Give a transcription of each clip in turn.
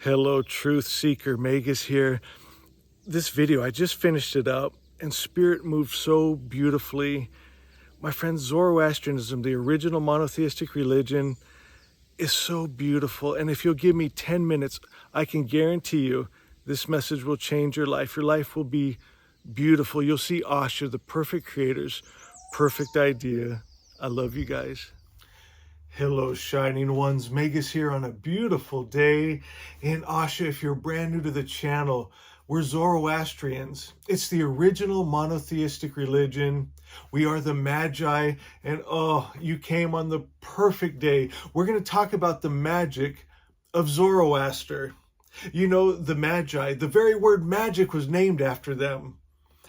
Hello, Truth Seeker. Magus here. This video, I just finished it up and spirit moved so beautifully. My friend, Zoroastrianism, the original monotheistic religion, is so beautiful. And if you'll give me 10 minutes, I can guarantee you this message will change your life. Your life will be beautiful. You'll see Asha, the perfect creator's perfect idea. I love you guys. Hello, shining ones. Magus here on a beautiful day in Asha. If you're brand new to the channel, we're Zoroastrians. It's the original monotheistic religion. We are the Magi, and oh, you came on the perfect day. We're going to talk about the magic of Zoroaster. You know, the Magi, the very word magic was named after them.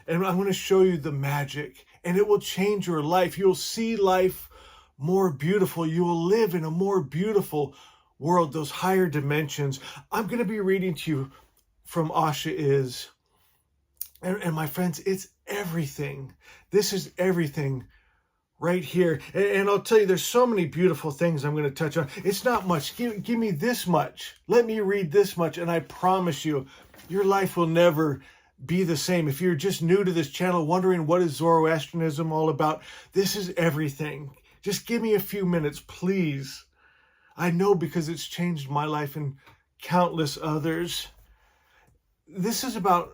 And I'm going to show you the magic, and it will change your life. You'll see life more beautiful. You will live in a more beautiful world, those higher dimensions. I'm going to be reading to you from Asha Is. And my friends, it's everything. This is everything right here. And I'll tell you, there's so many beautiful things I'm going to touch on. It's not much. Give me this much. Let me read this much. And I promise you, your life will never be the same. If you're just new to this channel, wondering what is Zoroastrianism all about, this is everything. Just give me a few minutes, please. I know, because it's changed my life and countless others. This is about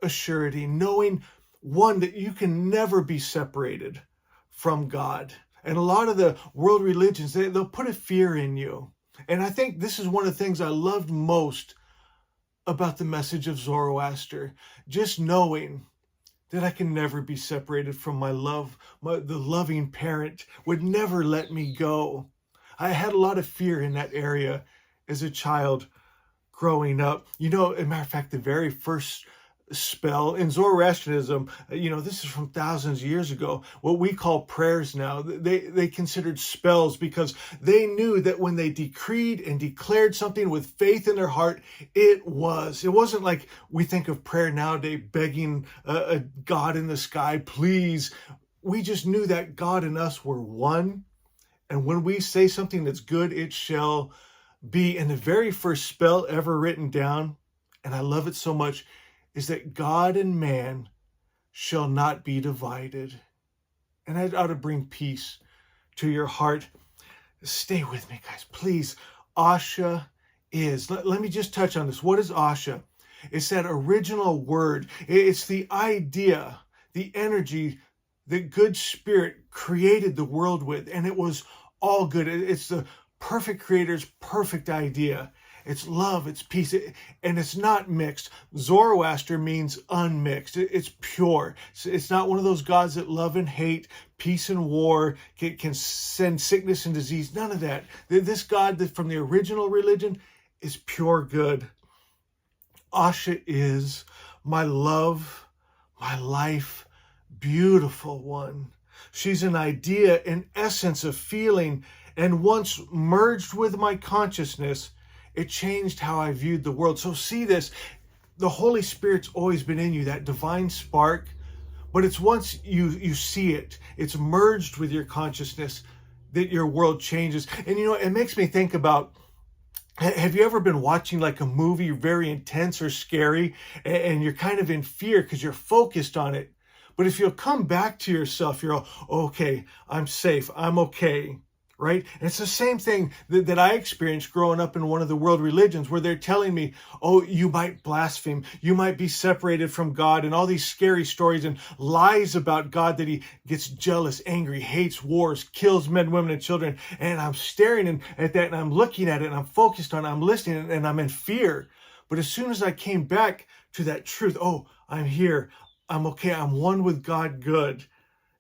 assurity, knowing, one, that you can never be separated from God. And a lot of the world religions, they'll put a fear in you. And I think this is one of the things I loved most about the message of Zoroaster. Just knowing that I can never be separated from my love. The loving parent would never let me go. I had a lot of fear in that area as a child growing up. You know, as a matter of fact, the very first spell in Zoroastrianism, this is from thousands of years ago, what we call prayers now, they considered spells, because they knew that when they decreed and declared something with faith in their heart, it wasn't like we think of prayer nowadays, begging a God in the sky, please. We just knew that God and us were one, and when we say something that's good, it shall be. And the very first spell ever written down, and I love it so much, is that God and man shall not be divided. And that ought to bring peace to your heart. Stay with me, guys, please. Asha Is. Let me just touch on this. What is Asha? It's that original word. It's the idea, the energy that good spirit created the world with, and it was all good. It's the perfect creator's perfect idea. It's love, it's peace, and it's not mixed. Zoroaster means unmixed. It's pure. It's not one of those gods that love and hate, peace and war, can send sickness and disease. None of that. This God that from the original religion is pure good. Asha is my love, my life, beautiful one. She's an idea, an essence of feeling, and once merged with my consciousness, it changed how I viewed the world. So see this, the Holy Spirit's always been in you, that divine spark, but it's once you see it, it's merged with your consciousness, that your world changes. And it makes me think about, have you ever been watching like a movie very intense or scary, and you're kind of in fear because you're focused on it? But if you'll come back to yourself, you're all, okay, I'm safe, I'm okay. Right? And it's the same thing that I experienced growing up in one of the world religions, where they're telling me, oh, you might blaspheme, you might be separated from God, and all these scary stories and lies about God, that he gets jealous, angry, hates wars, kills men, women, and children. And I'm staring at that, and I'm looking at it, and I'm focused on it, I'm listening, and I'm in fear. But as soon as I came back to that truth, oh, I'm here, I'm okay, I'm one with God good.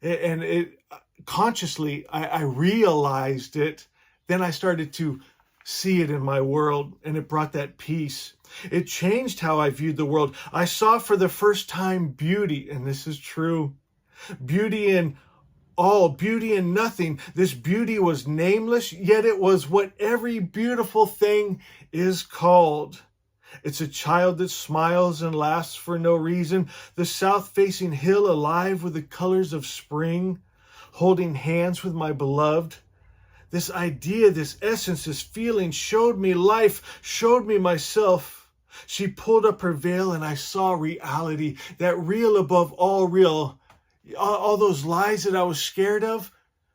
And it consciously, I realized it. Then I started to see it in my world, and it brought that peace. It changed how I viewed the world. I saw for the first time beauty, and this is true. Beauty in all, beauty in nothing. This beauty was nameless, yet it was what every beautiful thing is called. It's a child that smiles and laughs for no reason. The south-facing hill alive with the colors of spring, holding hands with my beloved. This idea, this essence, this feeling showed me life, showed me myself. She pulled up her veil and I saw reality, that real above all real. All those lies that I was scared of,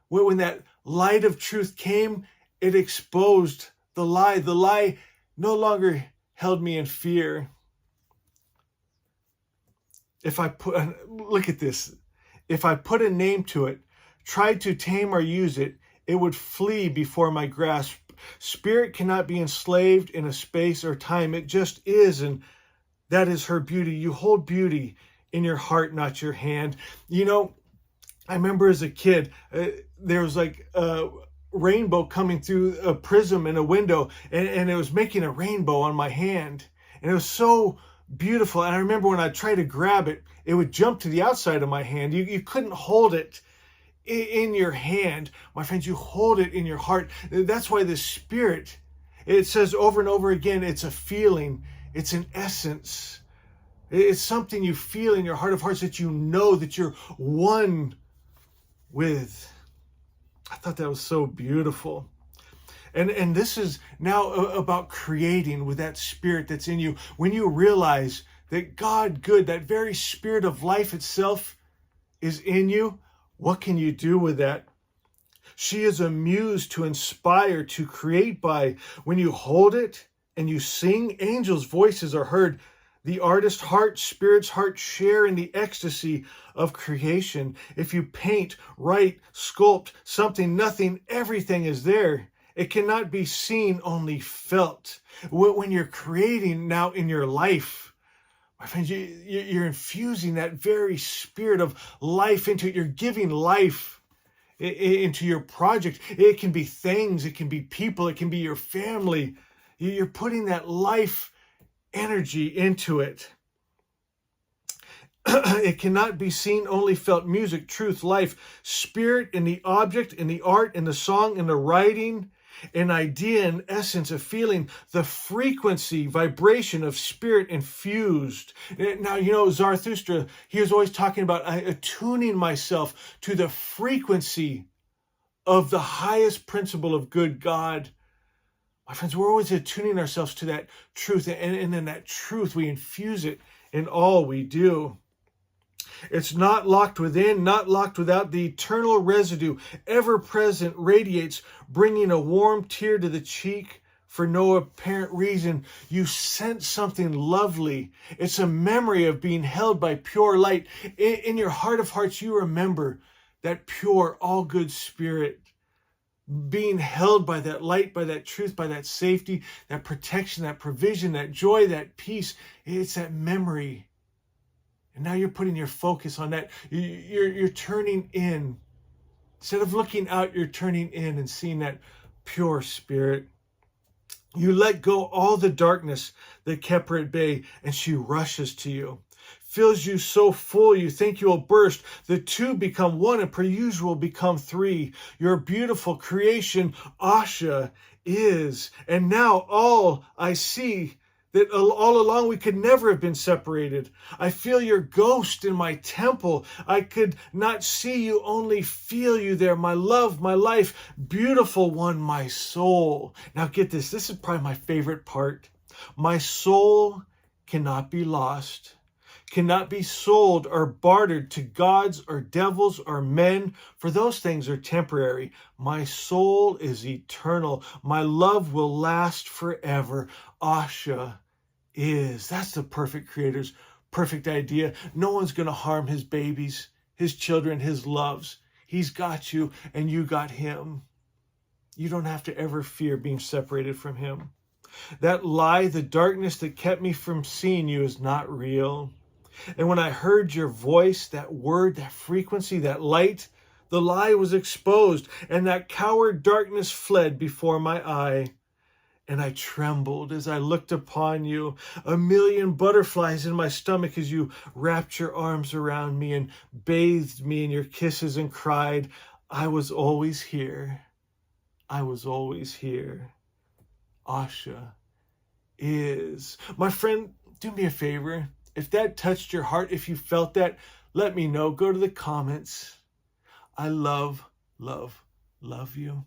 when that light of truth came, it exposed the lie. The lie no longer held me in fear. Look at this. If I put a name to it, tried to tame or use it, it would flee before my grasp. Spirit cannot be enslaved in a space or time. It just is, and that is her beauty. You hold beauty in your heart, not your hand. You know, I remember as a kid, there was like a rainbow coming through a prism in a window, and it was making a rainbow on my hand. And it was so beautiful. And I remember when I tried to grab it, it would jump to the outside of my hand. You couldn't hold it in your hand. My friends, you hold it in your heart. That's why the Spirit, it says over and over again, it's a feeling, it's an essence. It's something you feel in your heart of hearts that you know that you're one with. I thought that was so beautiful. And this is now about creating with that Spirit that's in you. When you realize that God good, that very Spirit of life itself is in you, what can you do with that? She is a muse to inspire, to create by. When you hold it and you sing, angels' voices are heard. The artist's heart, Spirit's heart share in the ecstasy of creation. If you paint, write, sculpt something, nothing, everything is there. It cannot be seen, only felt. When you're creating now in your life, my friends, you're infusing that very Spirit of life into it. You're giving life into your project. It can be things, it can be people, it can be your family. You're putting that life energy into it. It cannot be seen, only felt. Music, truth, life, Spirit in the object, in the art, in the song, in the writing, an idea, an essence, a feeling, the frequency, vibration of Spirit infused. Now, you know, Zarathustra, he was always talking about attuning myself to the frequency of the highest principle of good God. My friends, we're always attuning ourselves to that truth, and in that truth, we infuse it in all we do. It's not locked within, not locked without. The eternal residue, ever present, radiates, bringing a warm tear to the cheek for no apparent reason. You sense something lovely. It's a memory of being held by pure light. In your heart of hearts, you remember that pure, all good Spirit, being held by that light, by that truth, by that safety, that protection, that provision, that joy, that peace. It's that memory. And now you're putting your focus on that. You're turning in. Instead of looking out, you're turning in and seeing that pure Spirit. You let go all the darkness that kept her at bay, and she rushes to you. Fills you so full you think you'll burst. The two become one, and per usual become three. Your beautiful creation, Asha, is. And now all I see, that all along we could never have been separated. I feel your ghost in my temple. I could not see you, only feel you there. My love, my life, beautiful one, my soul. Now get this. This is probably my favorite part. My soul cannot be lost, cannot be sold or bartered to gods or devils or men, for those things are temporary. My soul is eternal. My love will last forever. Asha is. That's the perfect Creator's perfect idea. No one's going to harm his babies, his children, his loves. He's got you and you got him. You don't have to ever fear being separated from him. That lie, the darkness that kept me from seeing you, is not real. And when I heard your voice, that word, that frequency, that light, the lie was exposed, and that coward darkness fled before my eye. And I trembled as I looked upon you, a million butterflies in my stomach as you wrapped your arms around me and bathed me in your kisses and cried, I was always here. I was always here. Asha is. My friend, do me a favor. If that touched your heart, if you felt that, let me know. Go to the comments. I love, love, love you.